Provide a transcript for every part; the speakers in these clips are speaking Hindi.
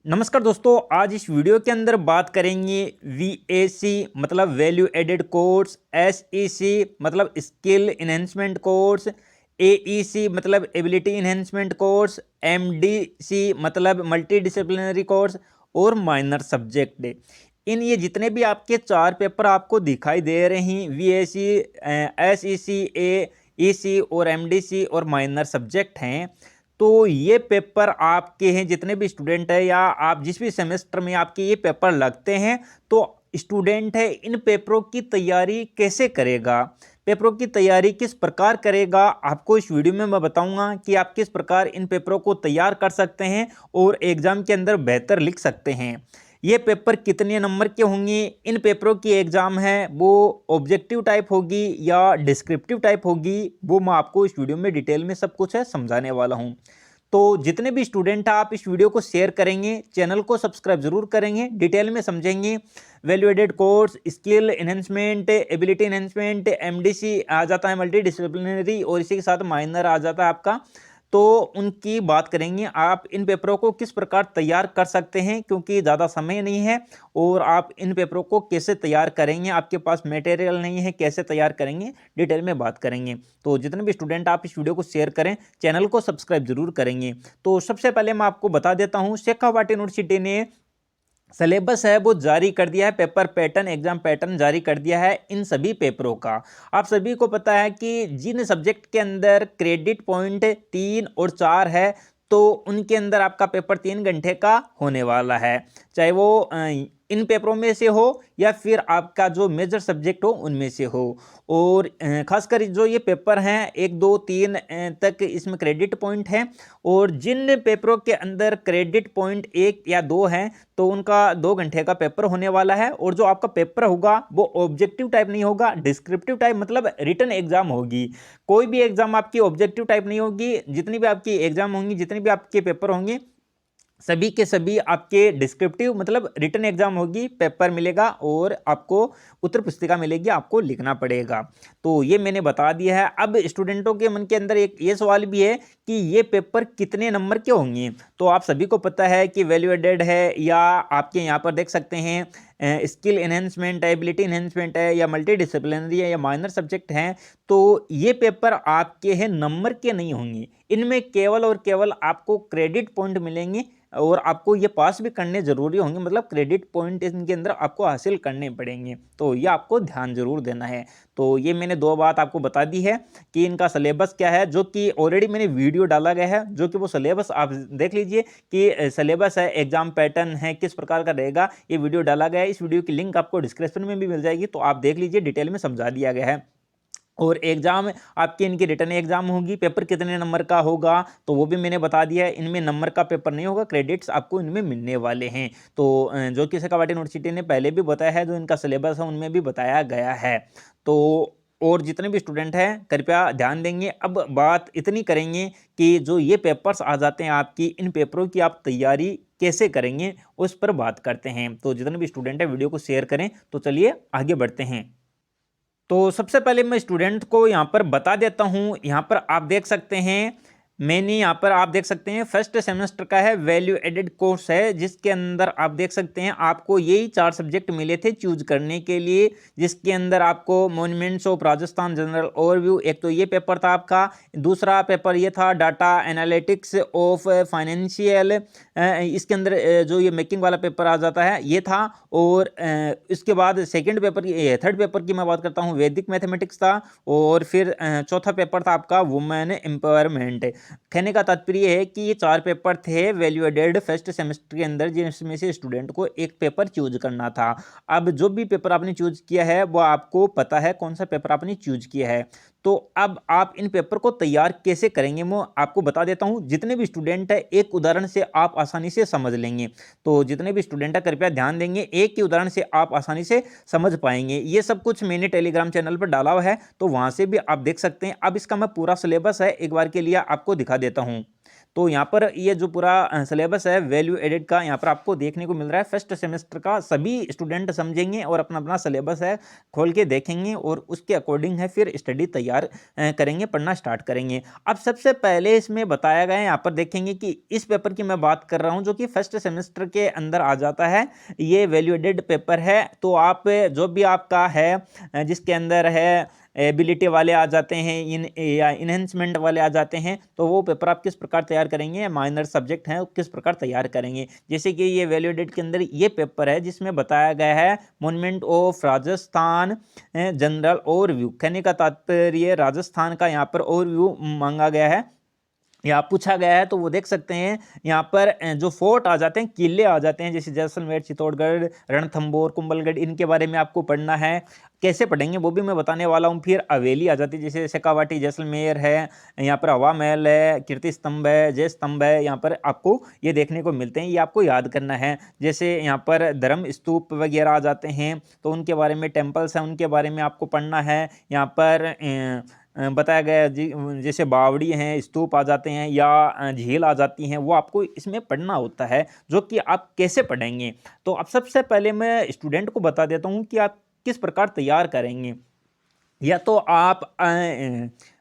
नमस्कार दोस्तों, आज इस वीडियो के अंदर बात करेंगे वीएसी मतलब वैल्यू एडेड कोर्स, एसईसी मतलब स्किल इन्हेंसमेंट कोर्स, एईसी मतलब एबिलिटी इन्हेंसमेंट कोर्स, एमडीसी मतलब मल्टी डिसिप्लिनरी कोर्स और माइनर सब्जेक्ट। इन ये जितने भी आपके चार पेपर आपको दिखाई दे रहे हैं वीएसी, एसईसी, एईसी और एमडीसी और माइनर सब्जेक्ट हैं। तो ये पेपर आपके हैं जितने भी स्टूडेंट हैं या आप जिस भी सेमेस्टर में आपके ये पेपर लगते हैं, तो स्टूडेंट है इन पेपरों की तैयारी कैसे करेगा, पेपरों की तैयारी किस प्रकार करेगा, आपको इस वीडियो में मैं बताऊंगा कि आप किस प्रकार इन पेपरों को तैयार कर सकते हैं और एग्जाम के अंदर बेहतर लिख सकते हैं। ये पेपर कितने नंबर के होंगे, इन पेपरों की एग्जाम है वो ऑब्जेक्टिव टाइप होगी या डिस्क्रिप्टिव टाइप होगी, वो मैं आपको इस वीडियो में डिटेल में सब कुछ है समझाने वाला हूं। तो जितने भी स्टूडेंट हैं आप इस वीडियो को शेयर करेंगे, चैनल को सब्सक्राइब जरूर करेंगे, डिटेल में समझेंगे। Value added course, skill enhancement, ability enhancement, MDC आ जाता है मल्टी डिसिप्लिनरी, और इसी के साथ माइनर आ जाता है आपका। तो उनकी बात करेंगे, आप इन पेपरों को किस प्रकार तैयार कर सकते हैं, क्योंकि ज़्यादा समय नहीं है और आप इन पेपरों को कैसे तैयार करेंगे, आपके पास मटेरियल नहीं है, कैसे तैयार करेंगे, डिटेल में बात करेंगे। तो जितने भी स्टूडेंट आप इस वीडियो को शेयर करें, चैनल को सब्सक्राइब जरूर करेंगे। तो सबसे पहले मैं आपको बता देता हूँ, शेखावाटी यूनिवर्सिटी ने सिलेबस है वो जारी कर दिया है, पेपर पैटर्न, एग्जाम पैटर्न जारी कर दिया है इन सभी पेपरों का। आप सभी को पता है कि जिन सब्जेक्ट के अंदर क्रेडिट पॉइंट 3 और 4 है, तो उनके अंदर आपका पेपर 3 घंटे का होने वाला है, चाहे वो इन पेपरों में से हो या फिर आपका जो मेजर सब्जेक्ट हो उनमें से हो। और खासकर जो ये पेपर हैं 1, 2, 3 तक इसमें क्रेडिट पॉइंट है, और जिन पेपरों के अंदर क्रेडिट पॉइंट 1 या 2 हैं तो उनका 2 घंटे का पेपर होने वाला है। और जो आपका पेपर होगा वो ऑब्जेक्टिव टाइप नहीं होगा, डिस्क्रिप्टिव टाइप मतलब रिटन एग्जाम होगी। कोई भी एग्जाम आपकी ऑब्जेक्टिव टाइप नहीं होगी, जितनी भी आपकी एग्जाम होंगी, जितने भी आपके पेपर होंगे, सभी के सभी आपके डिस्क्रिप्टिव मतलब रिटन एग्जाम होगी, पेपर मिलेगा और आपको उत्तर पुस्तिका मिलेगी, आपको लिखना पड़ेगा। तो ये मैंने बता दिया है। अब स्टूडेंटों के मन के अंदर एक ये सवाल भी है कि ये पेपर कितने नंबर के होंगे। तो आप सभी को पता है कि वैल्यू एडेड है, या आपके यहाँ पर देख सकते हैं स्किल एनहेंसमेंट है, एबिलिटी एनहेंसमेंट है, या मल्टी डिसिप्लिनरी है, या माइनर सब्जेक्ट हैं। तो ये पेपर आपके हैं नंबर के नहीं होंगे, इनमें केवल और केवल आपको क्रेडिट पॉइंट मिलेंगे और आपको ये पास भी करने जरूरी होंगे, मतलब क्रेडिट पॉइंट इनके अंदर आपको हासिल करने पड़ेंगे। तो ये आपको ध्यान जरूर देना है। तो ये मैंने दो बात आपको बता दी है कि इनका सिलेबस क्या है, जो कि ऑलरेडी मैंने वीडियो डाला गया है, जो कि वो सिलेबस आप देख लीजिए कि सिलेबस है, एग्जाम पैटर्न है, किस प्रकार का रहेगा, ये वीडियो डाला गया है। इस वीडियो की लिंक आपको डिस्क्रिप्शन में भी मिल जाएगी, तो आप देख लीजिए, डिटेल में समझा दिया गया है। और एग्जाम आपकी इनकी रिटर्न एग्जाम होगी, पेपर कितने नंबर का होगा तो वो भी मैंने बता दिया है। इनमें नंबर का पेपर नहीं होगा, क्रेडिट्स आपको इनमें मिलने वाले हैं। तो जो कि शेखावाटी यूनिवर्सिटी ने पहले भी बताया है, जो इनका सिलेबस है उनमें भी बताया गया है। तो और जितने भी स्टूडेंट हैं कृपया ध्यान देंगे। अब बात इतनी करेंगे कि जो ये पेपर्स आ जाते हैं आपकी, इन पेपरों की आप तैयारी कैसे करेंगे उस पर बात करते हैं। तो जितने भी स्टूडेंट हैं वीडियो को शेयर करें। तो चलिए आगे बढ़ते हैं। तो सबसे पहले मैं स्टूडेंट को यहाँ पर बता देता हूँ, यहाँ पर आप देख सकते हैं, मैंने यहाँ पर आप देख सकते हैं फर्स्ट सेमेस्टर का है, वैल्यू एडेड कोर्स है, जिसके अंदर आप देख सकते हैं आपको यही 4 सब्जेक्ट मिले थे चूज करने के लिए, जिसके अंदर आपको monuments of Rajasthan general overview, एक तो ये पेपर था आपका। दूसरा पेपर ये था डाटा एनालिटिक्स ऑफ फाइनेंशियल, इसके अंदर जो ये मेकिंग वाला पेपर आ जाता है ये था। और इसके बाद सेकेंड पेपर, थर्ड पेपर की मैं बात करता हूँ, वैदिक मैथमेटिक्स था। और फिर चौथा पेपर था आपका वुमेन एम्पावरमेंट। कहने का तात्पर्य है कि ये 4 paper the value added first semester के अंदर, जिसमें से स्टूडेंट को एक पेपर चूज करना था। अब जो भी पेपर आपने चूज किया है वो आपको पता है कौन सा पेपर आपने चूज किया है। तो अब आप इन पेपर को तैयार कैसे करेंगे मैं आपको बता देता हूं। जितने भी स्टूडेंट है एक उदाहरण से आप आसानी से समझ लेंगे। तो जितने भी स्टूडेंट है कृपया ध्यान देंगे, एक ही उदाहरण से आप आसानी से समझ पाएंगे। ये सब कुछ मैंने टेलीग्राम चैनल पर डाला हुआ है, तो वहां से भी आप देख सकते हैं। अब इसका मैं पूरा सिलेबस है एक बार के लिए आपको दिखा देता हूं। तो यहाँ पर ये जो पूरा सिलेबस है वैल्यू एडेड का यहाँ पर आपको देखने को मिल रहा है। फर्स्ट सेमेस्टर का सभी स्टूडेंट समझेंगे और अपना अपना सिलेबस है खोल के देखेंगे और उसके अकॉर्डिंग है फिर स्टडी तैयार करेंगे, पढ़ना स्टार्ट करेंगे। अब सबसे पहले इसमें बताया गया है, यहाँ पर देखेंगे कि इस पेपर की मैं बात कर रहा हूँ जो कि फर्स्ट सेमेस्टर के अंदर आ जाता है, ये वैल्यू एडेड पेपर है। तो आप जो भी आपका है जिसके अंदर है एबिलिटी वाले आ जाते हैं, या इन्हेंसमेंट वाले आ जाते हैं, तो वो पेपर आप किस प्रकार तैयार करेंगे, माइनर सब्जेक्ट हैं किस प्रकार तैयार करेंगे। जैसे कि ये वैल्यू एडेड के अंदर ये पेपर है जिसमें बताया गया है monument of Rajasthan general overview, कहने का तात्पर्य राजस्थान का यहाँ पर ओवरव्यू मांगा गया है या पूछा गया है। तो वो देख सकते हैं यहाँ पर जो फोर्ट आ जाते हैं, किले आ जाते हैं, जैसे जैसलमेर, चित्तौड़गढ़, रणथंभौर, कुंभलगढ़, इनके बारे में आपको पढ़ना है। कैसे पढ़ेंगे वो भी मैं बताने वाला हूँ। फिर हवेली आ जाती है, जैसे शेखावाटी जैसलमेर है, यहाँ पर हवा महल है, कीर्ति स्तंभ है, जय स्तंभ है, यहाँ पर आपको ये देखने को मिलते हैं, ये आपको याद करना है। जैसे यहाँ पर धर्म स्तूप वगैरह आ जाते हैं, तो उनके बारे में, टेम्पल्स हैं उनके बारे में आपको पढ़ना है। यहाँ पर बताया गया जी, जैसे बावड़ी हैं, स्तूप आ जाते हैं या झील आ जाती हैं, वो आपको इसमें पढ़ना होता है, जो कि आप कैसे पढ़ेंगे। तो अब सबसे पहले मैं स्टूडेंट को बता देता हूँ कि आप किस प्रकार तैयार करेंगे। या तो आप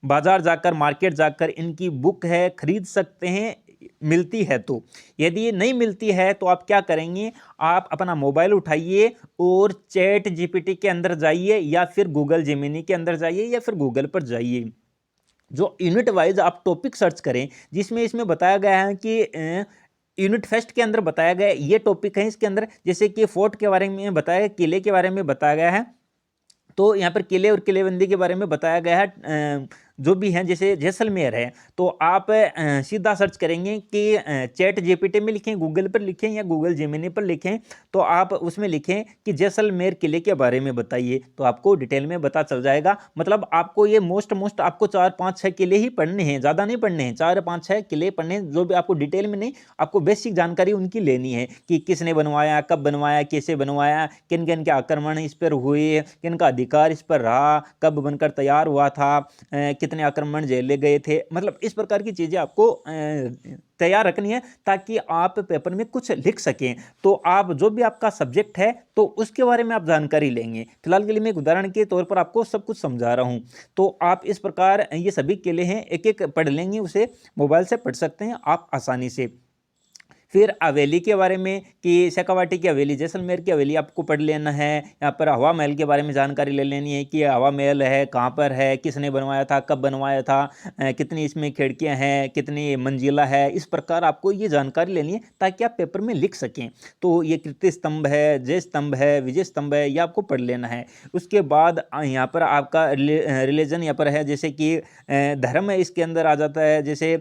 बाजार जाकर, मार्केट जाकर इनकी बुक है खरीद सकते हैं, मिलती है तो। यदि नहीं मिलती है तो आप क्या करेंगे, आप अपना मोबाइल उठाइए और चैट जीपीटी के अंदर जाइए या फिर गूगल जेमिनी के अंदर जाइए या फिर गूगल पर जाइए। जो यूनिट वाइज आप टॉपिक सर्च करें, जिसमें इसमें बताया गया है कि यूनिट फर्स्ट के अंदर बताया गया ये टॉपिक है, इसके अंदर जैसे कि फोर्ट के बारे में बताया गया, किले के बारे में बताया गया है, तो यहाँ पर किले और किलेबंदी के बारे में बताया गया है। जो भी हैं, जैसे जैसलमेर है, तो आप सीधा सर्च करेंगे कि चैट जीपीटी में लिखें, गूगल पर लिखें या गूगल जेमिनी पर लिखें, तो आप उसमें लिखें कि जैसलमेर किले के बारे में बताइए, तो आपको डिटेल में पता चल जाएगा। मतलब आपको ये मोस्ट आपको 4-5-6 किले ही पढ़ने हैं, ज़्यादा नहीं पढ़ने हैं, 4-5-6 किले पढ़ने हैं, जो भी आपको डिटेल में नहीं, आपको बेसिक जानकारी उनकी लेनी है कि किसने बनवाया, कब बनवाया, कैसे बनवाया, किन किन के आक्रमण इस पर हुए, किन का अधिकार इस पर रहा, कब बनकर तैयार हुआ था, कितने आक्रमण झेले गए थे। मतलब इस प्रकार की चीज़ें आपको तैयार रखनी है ताकि आप पेपर में कुछ लिख सकें। तो आप जो भी आपका सब्जेक्ट है तो उसके बारे में आप जानकारी लेंगे। फिलहाल के लिए मैं एक उदाहरण के तौर पर आपको सब कुछ समझा रहा हूँ। तो आप इस प्रकार ये सभी किले हैं, एक एक पढ़ लेंगे, उसे मोबाइल से पढ़ सकते हैं आप आसानी से। फिर हवेली के बारे में कि शेखावाटी की हवेली, जैसलमेर की हवेली आपको पढ़ लेना है। यहाँ पर हवा महल के बारे में जानकारी ले लेनी है कि हवा महल है, कहाँ पर है, किसने बनवाया था, कब बनवाया था, कितनी इसमें खिड़कियाँ हैं, कितनी मंजिला है। इस प्रकार आपको ये जानकारी लेनी है ताकि आप पेपर में लिख सकें। तो ये कीर्ति स्तंभ है, जय स्तंभ है, विजय स्तंभ है, ये आपको पढ़ लेना है। उसके बाद यहाँ पर आपका रिलीजन यहाँ पर है, जैसे कि धर्म है, इसके अंदर आ जाता है। जैसे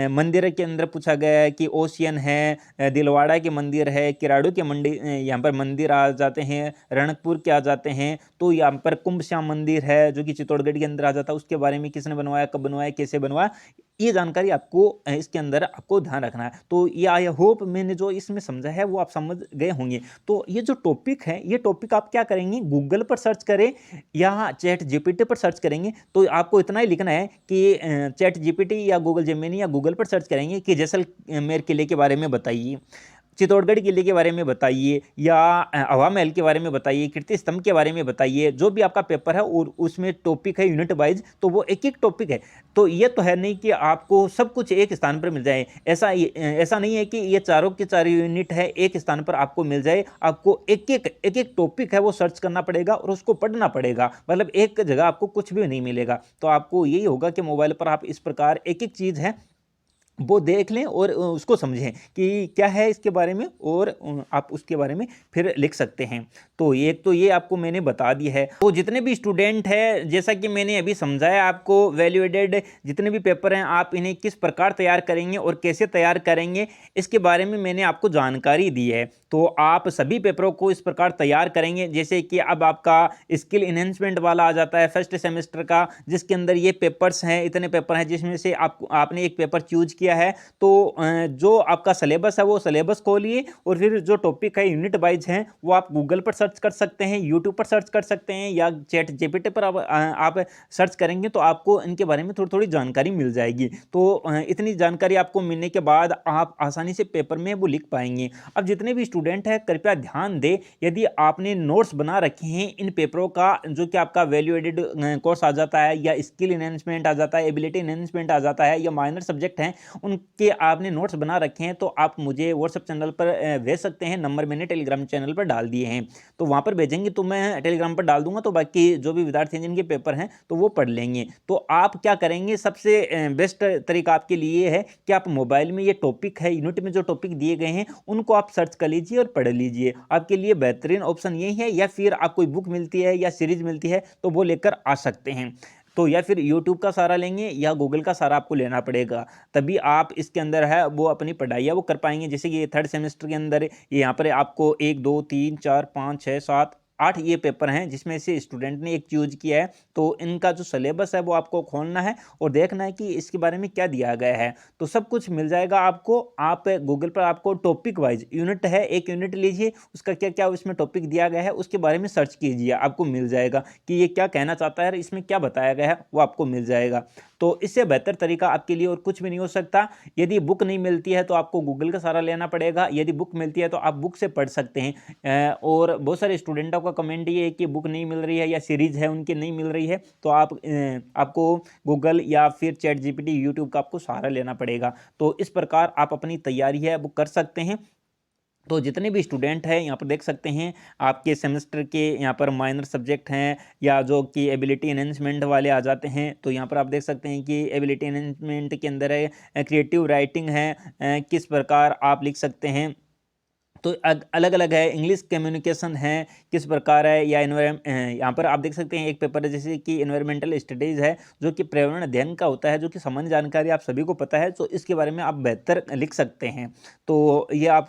मंदिर के अंदर पूछा गया है कि ओशियन है, दिलवाड़ा के मंदिर है, किराड़ू के मंदिर, यहाँ पर मंदिर आ जाते हैं, रणकपुर के आ जाते हैं। तो यहाँ पर कुंभ श्याम मंदिर है जो कि चित्तौड़गढ़ के अंदर आ जाता है, उसके बारे में किसने बनवाया, कब बनवाया, कैसे बनवाया, ये जानकारी आपको इसके अंदर आपको ध्यान रखना है। तो ये आई होप मैंने जो इसमें समझा है वो आप समझ गए होंगे। तो ये जो टॉपिक है, ये टॉपिक आप क्या करेंगे, गूगल पर सर्च करें या चैट जीपीटी पर सर्च करेंगे। तो आपको इतना ही लिखना है कि चैट जीपीटी या गूगल जेमिनी या गूगल पर सर्च करेंगे कि जैसलमेर किले के बारे में बताइए, चित्तौड़गढ़ किले के बारे में बताइए, या हवा महल के बारे में बताइए, कीर्ति स्तंभ के बारे में बताइए। जो भी आपका पेपर है और उसमें टॉपिक है यूनिट वाइज, तो वो एक एक टॉपिक है। तो ये तो है नहीं कि आपको सब कुछ एक स्थान पर मिल जाए, ऐसा नहीं है कि ये चारों के चार यूनिट है एक स्थान पर आपको मिल जाए। आपको एक एक टॉपिक है वो सर्च करना पड़ेगा और उसको पढ़ना पड़ेगा। मतलब एक जगह आपको कुछ भी नहीं मिलेगा। तो आपको यही होगा कि मोबाइल पर आप इस प्रकार एक एक चीज़ है वो देख लें और उसको समझें कि क्या है इसके बारे में, और आप उसके बारे में फिर लिख सकते हैं। तो ये आपको मैंने बता दी है। तो जितने भी स्टूडेंट हैं, जैसा कि मैंने अभी समझाया आपको, वैल्यू एडेड जितने भी पेपर हैं आप इन्हें किस प्रकार तैयार करेंगे और कैसे तैयार करेंगे, इसके बारे में मैंने आपको जानकारी दी है। तो आप सभी पेपरों को इस प्रकार तैयार करेंगे। जैसे कि अब आपका स्किल इन्हेंसमेंट वाला आ जाता है फर्स्ट सेमेस्टर का, जिसके अंदर ये पेपर्स हैं, इतने पेपर हैं, जिसमें से आपने एक पेपर चूज किया है तो जो आपका सिलेबस है वो सिलेबस खोलिए और फिर जो टॉपिक है यूनिट वाइज हैं वो आप गूगल पर सर्च कर सकते हैं, यूट्यूब पर सर्च कर सकते हैं या चैट जीपीटी पर आप सर्च करेंगे तो आपको इनके बारे में थोड़ी थोड़ी जानकारी मिल जाएगी। तो इतनी जानकारी आपको मिलने के बाद आप आसानी से पेपर में वो लिख पाएंगे। अब जितने भी स्टूडेंट हैं कृपया ध्यान दें, यदि आपने नोट्स बना रखे हैं इन पेपरों का, जो कि आपका वैल्यू एडेड कोर्स आ जाता है या स्किल इनहेंसमेंट आ जाता है, एबिलिटी इनहेंसमेंट आ जाता है या माइनर सब्जेक्ट हैं, उनके आपने नोट्स बना रखे हैं तो आप मुझे व्हाट्सएप चैनल पर भेज सकते हैं। नंबर मैंने टेलीग्राम चैनल पर डाल दिए हैं, तो वहाँ पर भेजेंगे तो मैं टेलीग्राम पर डाल दूंगा, तो बाकी जो भी विद्यार्थी हैं जिनके पेपर हैं तो वो पढ़ लेंगे। तो आप क्या करेंगे, सबसे बेस्ट तरीका आपके लिए है कि आप मोबाइल में ये टॉपिक है, यूनिट में जो टॉपिक दिए गए हैं उनको आप सर्च कर लीजिए और पढ़ लीजिए। आपके लिए बेहतरीन ऑप्शन यही है, या फिर आप कोई बुक मिलती है या सीरीज मिलती है तो वो लेकर आ सकते हैं। तो या फिर यूट्यूब का सहारा लेंगे या गूगल का सहारा आपको लेना पड़ेगा, तभी आप इसके अंदर है वो अपनी पढ़ाई है वो कर पाएंगे। जैसे कि ये थर्ड सेमेस्टर के अंदर ये यहाँ पर आपको 1 2 3 4 5 6 7 8 ये पेपर हैं जिसमें से स्टूडेंट ने एक चूज किया है। तो इनका जो सिलेबस है वो आपको खोलना है और देखना है कि इसके बारे में क्या दिया गया है, तो सब कुछ मिल जाएगा आपको। आप गूगल पर आपको टॉपिक वाइज यूनिट है, एक यूनिट लीजिए, उसका क्या क्या उसमें टॉपिक दिया गया है उसके बारे में सर्च कीजिए, आपको मिल जाएगा कि ये क्या कहना चाहता है, इसमें क्या बताया गया है वो आपको मिल जाएगा। तो इससे बेहतर तरीका आपके लिए और कुछ भी नहीं हो सकता। यदि बुक नहीं मिलती है तो आपको गूगल का सहारा लेना पड़ेगा, यदि बुक मिलती है तो आप बुक से पढ़ सकते हैं। और बहुत सारे स्टूडेंटों का कमेंट ये है कि बुक नहीं मिल रही है या सीरीज है उनकी नहीं मिल रही है, तो आपको गूगल या फिर चैट जीपीटी यूट्यूब का आपको सहारा लेना पड़ेगा। तो इस प्रकार आप अपनी तैयारी है वो कर सकते हैं। तो जितने भी स्टूडेंट हैं यहाँ पर देख सकते हैं आपके सेमेस्टर के यहाँ पर माइनर सब्जेक्ट हैं या जो कि एबिलिटी एनहेंसमेंट वाले आ जाते हैं, तो यहाँ पर आप देख सकते हैं कि एबिलिटी एनहेंसमेंट के अंदर है क्रिएटिव राइटिंग है, किस प्रकार आप लिख सकते हैं, तो अलग अलग है। इंग्लिश कम्युनिकेशन है किस प्रकार है, या यहाँ पर आप देख सकते हैं एक पेपर है जैसे कि एनवायरमेंटल स्टडीज़ है जो कि पर्यावरण अध्ययन का होता है, जो कि सामान्य जानकारी आप सभी को पता है, तो इसके बारे में आप बेहतर लिख सकते हैं। तो ये आप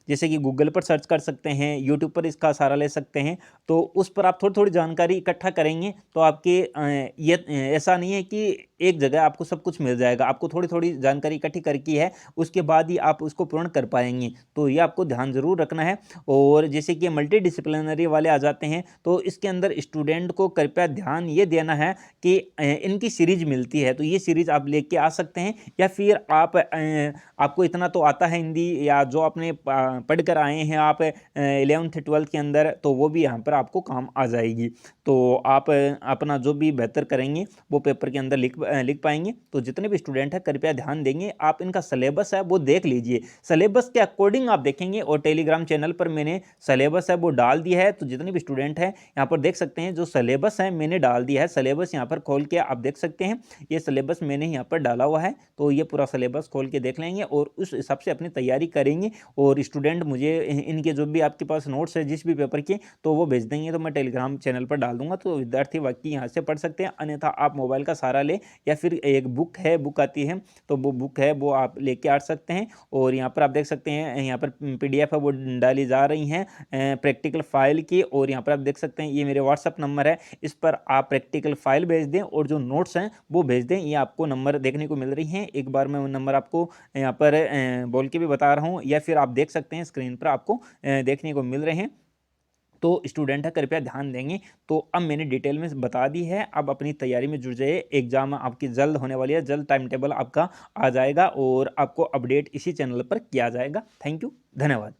जैसे कि गूगल पर सर्च कर सकते हैं, यूट्यूब पर इसका सहारा ले सकते हैं, तो उस पर आप थोड़ी थोड़ी जानकारी इकट्ठा करेंगे तो आपके ये ऐसा नहीं है कि एक जगह आपको सब कुछ मिल जाएगा, आपको थोड़ी थोड़ी जानकारी इकट्ठी करके है उसके बाद ही आप उसको पूर्ण कर पाएंगे। तो ये आपको ध्यान जरूर रखना है। और जैसे कि मल्टी डिसिप्लिनरी वाले आ जाते हैं तो इसके अंदर स्टूडेंट को कृपया ध्यान ये देना है कि इनकी सीरीज मिलती है तो ये सीरीज आप लेके आ सकते हैं, या फिर आपको इतना तो आता है हिंदी या जो आपने पढ़ कर आए हैं आप 11th 12th के अंदर, तो वो भी यहाँ पर आपको काम आ जाएगी। तो आप अपना जो भी बेहतर करेंगे वो पेपर के अंदर लिख पाएंगे। तो जितने भी स्टूडेंट हैं कृपया ध्यान देंगे, आप इनका सिलेबस है वो देख लीजिए, सिलेबस के अकॉर्डिंग आप देखेंगे। और टेलीग्राम चैनल पर मैंने सिलेबस है वो डाल दिया है, तो जितने भी स्टूडेंट हैं यहाँ पर देख सकते हैं जो सिलेबस है मैंने डाल दिया है। सिलेबस यहाँ पर खोल के आप देख सकते हैं, ये सिलेबस मैंने यहाँ पर डाला हुआ है, तो ये पूरा सिलेबस खोल के देख लेंगे और उस हिसाब से अपनी तैयारी करेंगे। और स्टूडेंट मुझे इनके जो भी आपके पास नोट्स है जिस भी पेपर के, तो वो भेज देंगे, तो मैं टेलीग्राम चैनल पर डाल दूंगा, तो विद्यार्थी बाकी यहाँ से पढ़ सकते हैं। अन्यथा आप मोबाइल का सहारा ले या फिर एक बुक है, बुक आती है तो वो बुक है वो आप लेके आ सकते हैं। और यहाँ पर आप देख सकते हैं यहाँ पर PDF है वो डाली जा रही हैं प्रैक्टिकल फाइल की, और यहाँ पर आप देख सकते हैं ये मेरे व्हाट्सअप नंबर है, इस पर आप प्रैक्टिकल फाइल भेज दें और जो नोट्स हैं वो भेज दें। ये आपको नंबर देखने को मिल रही हैं, एक बार मैं वो नंबर आपको यहाँ पर बोल के भी बता रहा हूँ, या फिर आप देख सकते हैं स्क्रीन पर आपको देखने को मिल रहे हैं। तो स्टूडेंट है कृपया ध्यान देंगे। तो अब मैंने डिटेल में बता दी है, अब अपनी तैयारी में जुट जाइए, एग्जाम आपकी जल्द होने वाली है, जल्द टाइम टेबल आपका आ जाएगा और आपको अपडेट इसी चैनल पर किया जाएगा। थैंक यू, धन्यवाद।